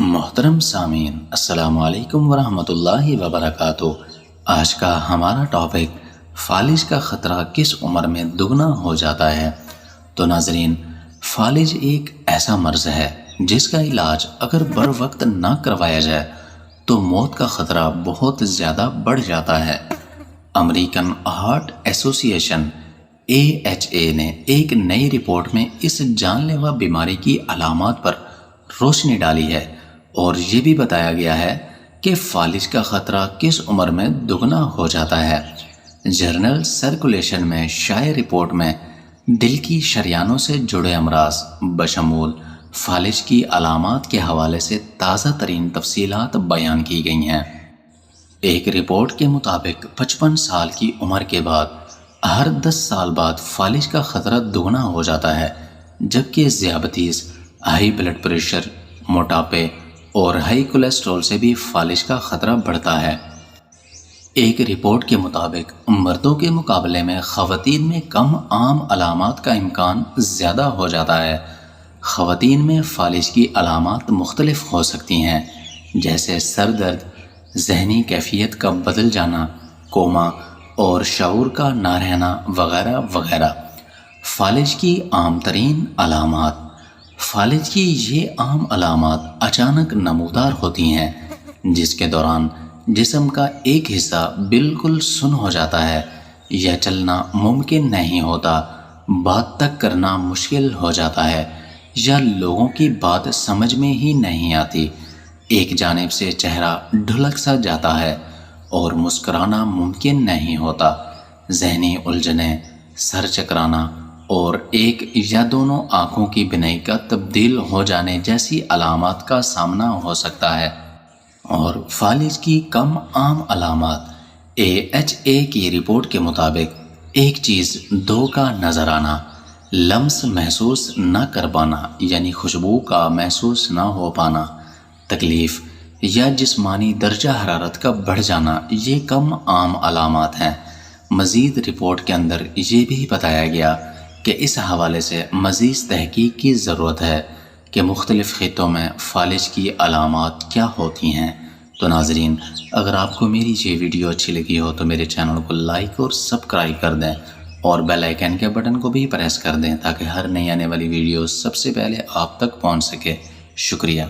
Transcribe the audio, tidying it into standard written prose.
محترم سامعین، السلام علیکم ورحمۃ اللہ وبرکاتہ۔ آج کا ہمارا ٹاپک فالج کا خطرہ کس عمر میں دگنا ہو جاتا ہے۔ تو ناظرین، فالج ایک ایسا مرض ہے جس کا علاج اگر بر وقت نہ کروایا جائے تو موت کا خطرہ بہت زیادہ بڑھ جاتا ہے۔ امریکن ہارٹ ایسوسی ایشن AHA نے ایک نئی رپورٹ میں اس جان لیوا بیماری کی علامات پر روشنی ڈالی ہے اور یہ بھی بتایا گیا ہے کہ فالج کا خطرہ کس عمر میں دگنا ہو جاتا ہے۔ جرنل سرکولیشن میں شائع رپورٹ میں دل کی شریانوں سے جڑے امراض بشمول فالج کی علامات کے حوالے سے تازہ ترین تفصیلات بیان کی گئی ہیں۔ ایک رپورٹ کے مطابق 55 سال کی عمر کے بعد ہر 10 سال بعد فالج کا خطرہ دگنا ہو جاتا ہے، جبکہ ذیابیطس، ہائی بلڈ پریشر، موٹاپے اور ہائی کولیسٹرول سے بھی فالج کا خطرہ بڑھتا ہے۔ ایک رپورٹ کے مطابق مردوں کے مقابلے میں خواتین میں کم عام علامات کا امکان زیادہ ہو جاتا ہے۔ خواتین میں فالج کی علامات مختلف ہو سکتی ہیں، جیسے سر درد، ذہنی کیفیت کا بدل جانا، کوما اور شعور کا نہ رہنا وغیرہ وغیرہ۔ فالج کی عام ترین علامات۔ فالج کی یہ عام علامات اچانک نمودار ہوتی ہیں، جس کے دوران جسم کا ایک حصہ بالکل سن ہو جاتا ہے یا چلنا ممکن نہیں ہوتا، بات تک کرنا مشکل ہو جاتا ہے یا لوگوں کی بات سمجھ میں ہی نہیں آتی، ایک جانب سے چہرہ ڈھلک سا جاتا ہے اور مسکرانا ممکن نہیں ہوتا، ذہنی الجھنیں، سر چکرانا اور ایک یا دونوں آنکھوں کی بینائی کا تبدیل ہو جانے جیسی علامات کا سامنا ہو سکتا ہے۔ اور فالج کی کم عام علامات۔ AHA کی رپورٹ کے مطابق ایک چیز دو کا نظر آنا، لمس محسوس نہ کر پانا یعنی خوشبو کا محسوس نہ ہو پانا، تکلیف یا جسمانی درجہ حرارت کا بڑھ جانا، یہ کم عام علامات ہیں۔ مزید رپورٹ کے اندر یہ بھی بتایا گیا کہ اس حوالے سے مزید تحقیق کی ضرورت ہے کہ مختلف خطوں میں فالج کی علامات کیا ہوتی ہیں۔ تو ناظرین، اگر آپ کو میری یہ ویڈیو اچھی لگی ہو تو میرے چینل کو لائک اور سبسکرائب کر دیں اور بیل آئیکن کے بٹن کو بھی پریس کر دیں تاکہ ہر نئی آنے والی ویڈیو سب سے پہلے آپ تک پہنچ سکے۔ شکریہ۔